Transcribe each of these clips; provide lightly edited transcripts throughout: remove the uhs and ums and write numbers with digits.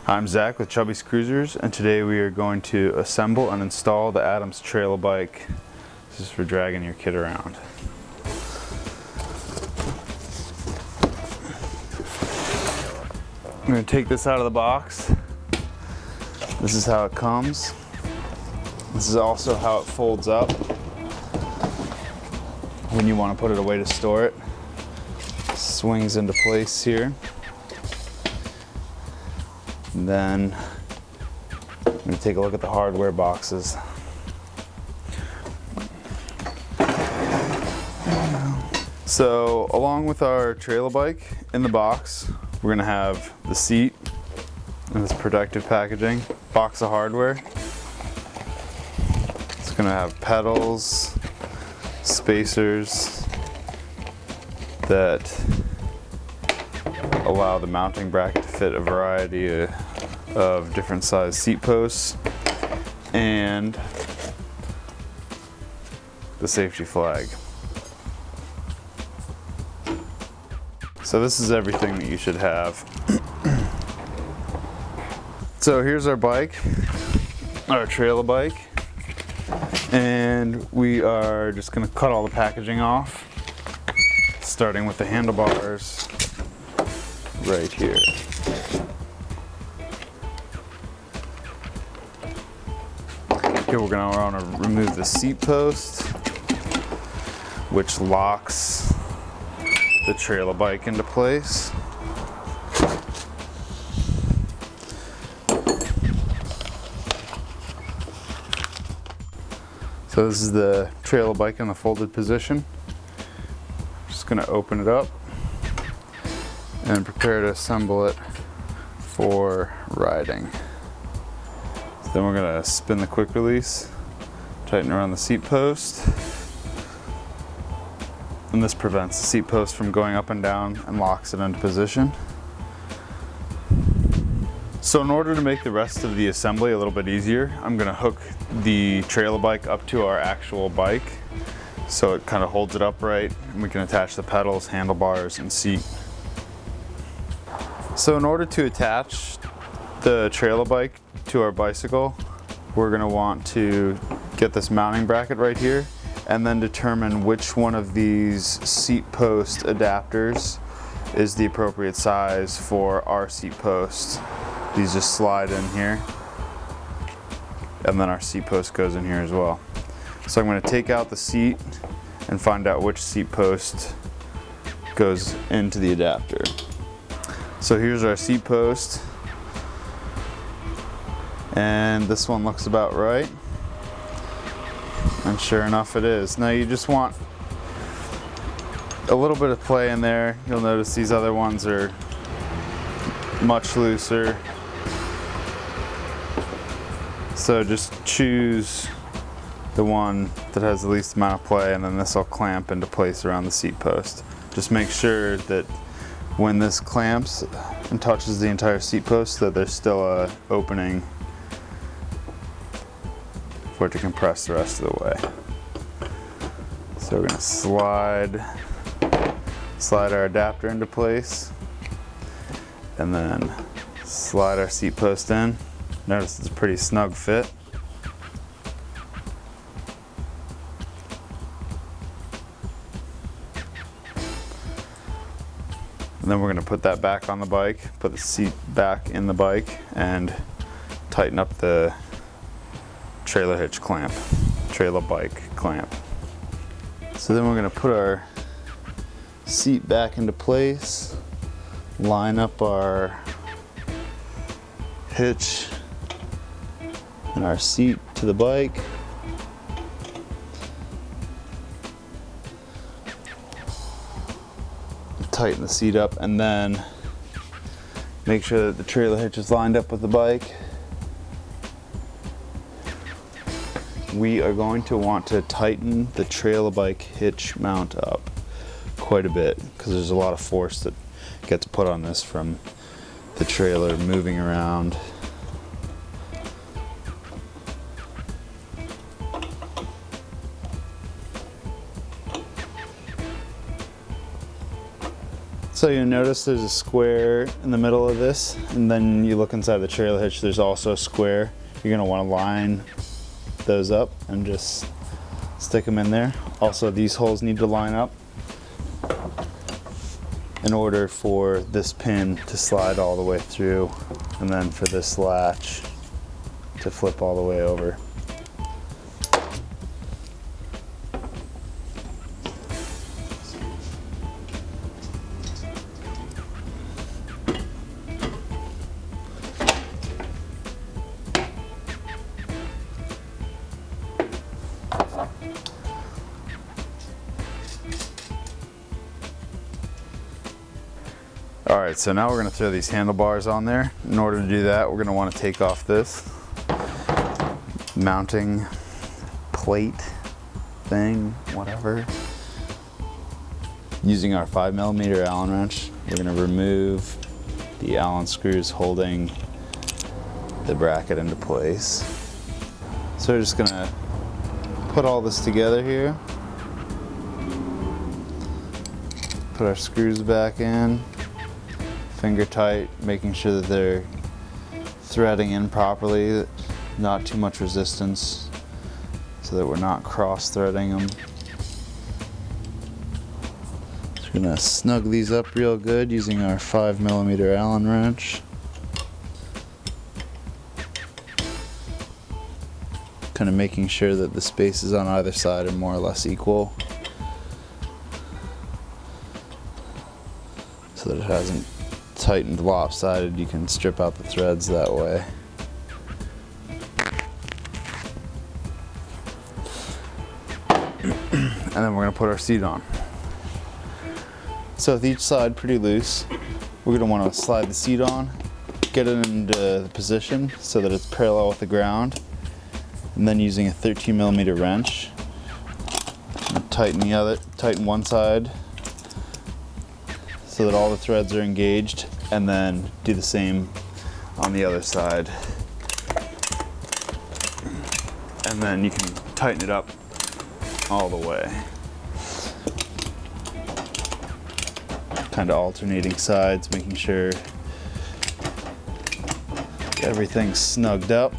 I'm Zach with Chubby's Cruisers, and today we are going to assemble and install the Adams trailer bike. This is for dragging your kid around. I'm going to take this out of the box. This is how it comes. This is also how it folds up when you want to put it away to store it. Swings into place here. And then I'm going to take a look at the hardware boxes. So along with our trailer bike in the box, we're going to have the seat and this protective packaging, box of hardware. It's going to have pedals, spacers that allow the mounting bracket to fit a variety of different size seat posts, and the safety flag. So this is everything that you should have. So here's our bike, our trailer bike, and we are just going to cut all the packaging off, starting with the handlebars right here. Okay, we're going to want to remove the seat post, which locks the trailer bike into place. So this is the trailer bike in the folded position. Just going to open it up and prepare to assemble it for riding. So then we're going to spin the quick release, tighten around the seat post, and this prevents the seat post from going up and down and locks it into position. So in order to make the rest of the assembly a little bit easier, I'm going to hook the trailer bike up to our actual bike so it kind of holds it upright, and we can attach the pedals, handlebars, and seat. So in order to attach the trailer bike to our bicycle, we're going to want to get this mounting bracket right here and then determine which one of these seat post adapters is the appropriate size for our seat post. These just slide in here, and then our seat post goes in here as well. So I'm going to take out the seat and find out which seat post goes into the adapter. So here's our seat post, and this one looks about right, and sure enough it is. Now you just want a little bit of play in there. You'll notice these other ones are much looser, so just choose the one that has the least amount of play, and then this will clamp into place around the seat post. Just make sure that when this clamps and touches the entire seat post, that there's still a opening for it to compress the rest of the way. So we're going to slide our adapter into place, and then slide our seat post in. Notice it's a pretty snug fit. And then we're going to put that back on the bike, put the seat back in the bike, and tighten up the trailer hitch clamp, trailer bike clamp. So then we're going to put our seat back into place, line up our hitch and our seat to the bike. Tighten the seat up, and then make sure that the trailer hitch is lined up with the bike. We are going to want to tighten the trailer bike hitch mount up quite a bit, because there's a lot of force that gets put on this from the trailer moving around. So you'll notice there's a square in the middle of this, and then you look inside the trailer hitch, there's also a square. You're gonna wanna line those up and just stick them in there. Also, these holes need to line up in order for this pin to slide all the way through, and then for this latch to flip all the way over. All right, so now we're gonna throw these handlebars on there. In order to do that, we're gonna wanna take off this mounting plate thing, whatever. Using our 5mm Allen wrench, we're gonna remove the Allen screws holding the bracket into place. So we're just gonna put all this together here. Put our screws back in. Finger tight, making sure that they're threading in properly, not too much resistance, so that we're not cross-threading them. Just gonna snug these up real good using our 5mm Allen wrench. Kind of making sure that the spaces on either side are more or less equal, so that it hasn't tightened lopsided. You can strip out the threads that way. And then we're going to put our seat on. So with each side pretty loose, we're going to want to slide the seat on, get it into the position so that it's parallel with the ground, and then using a 13mm wrench, tighten one side so that all the threads are engaged, and then do the same on the other side. And then you can tighten it up all the way. Kind of alternating sides, making sure everything's snugged up.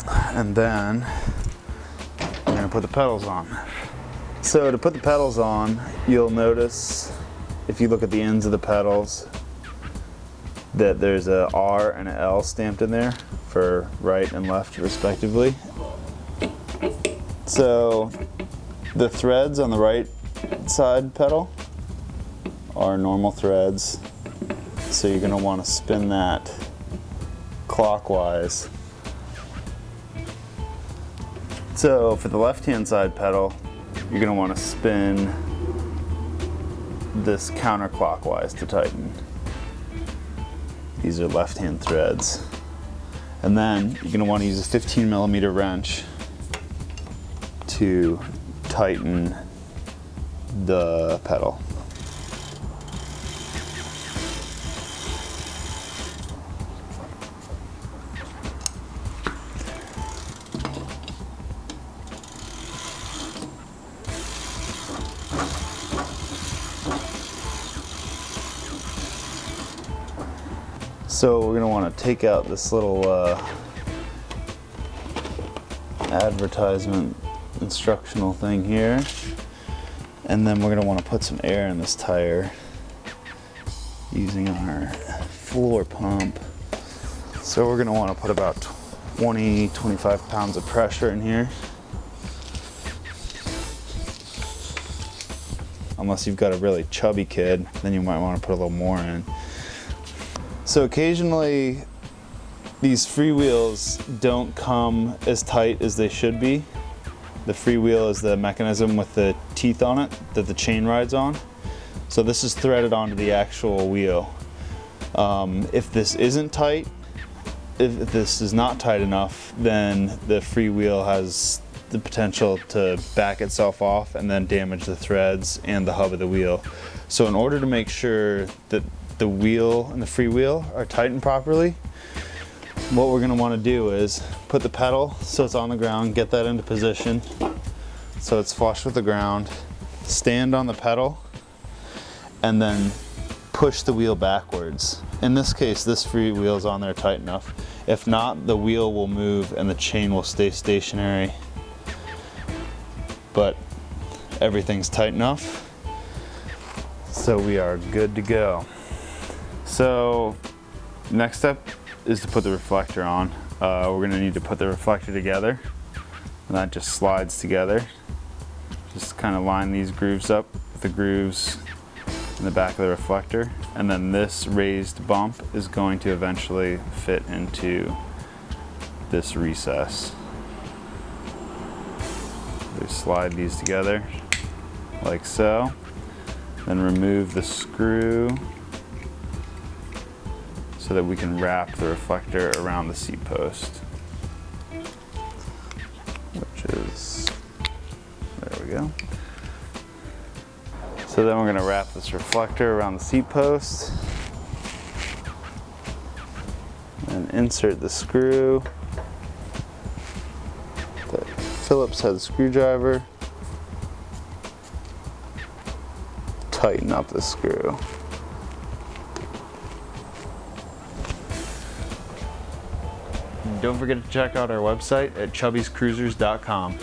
And then we're gonna put the pedals on. So to put the pedals on, you'll notice, if you look at the ends of the pedals, that there's a R and an L stamped in there for right and left respectively. So the threads on the right side pedal are normal threads. So you're gonna wanna spin that clockwise. So for the left-hand side pedal, you're going to want to spin this counterclockwise to tighten. These are left-hand threads. And then you're going to want to use a 15mm wrench to tighten the pedal. So we're going to want to take out this little advertisement instructional thing here, and then we're going to want to put some air in this tire using our floor pump. So we're going to want to put about 20-25 pounds of pressure in here. Unless you've got a really chubby kid, then you might want to put a little more in. So occasionally these freewheels don't come as tight as they should be. The freewheel is the mechanism with the teeth on it that the chain rides on. So this is threaded onto the actual wheel. If this isn't tight, if this is not tight enough, then the freewheel has the potential to back itself off and then damage the threads and the hub of the wheel. So in order to make sure that the wheel and the freewheel are tightened properly, what we're going to want to do is put the pedal so it's on the ground, get that into position so it's flush with the ground, stand on the pedal and then push the wheel backwards. In this case, this free wheel is on there tight enough. If not, the wheel will move and the chain will stay stationary. But everything's tight enough, so we are good to go. So next step is to put the reflector on. We're gonna need to put the reflector together, and that just slides together. Just kind of line these grooves up with the grooves in the back of the reflector, and then this raised bump is going to eventually fit into this recess. We slide these together like so, then remove the screw so that we can wrap the reflector around the seat post, which is, there we go. So then we're going to wrap this reflector around the seat post and insert the screw. The Phillips head screwdriver. Tighten up the screw. Don't forget to check out our website at chubbyscruisers.com.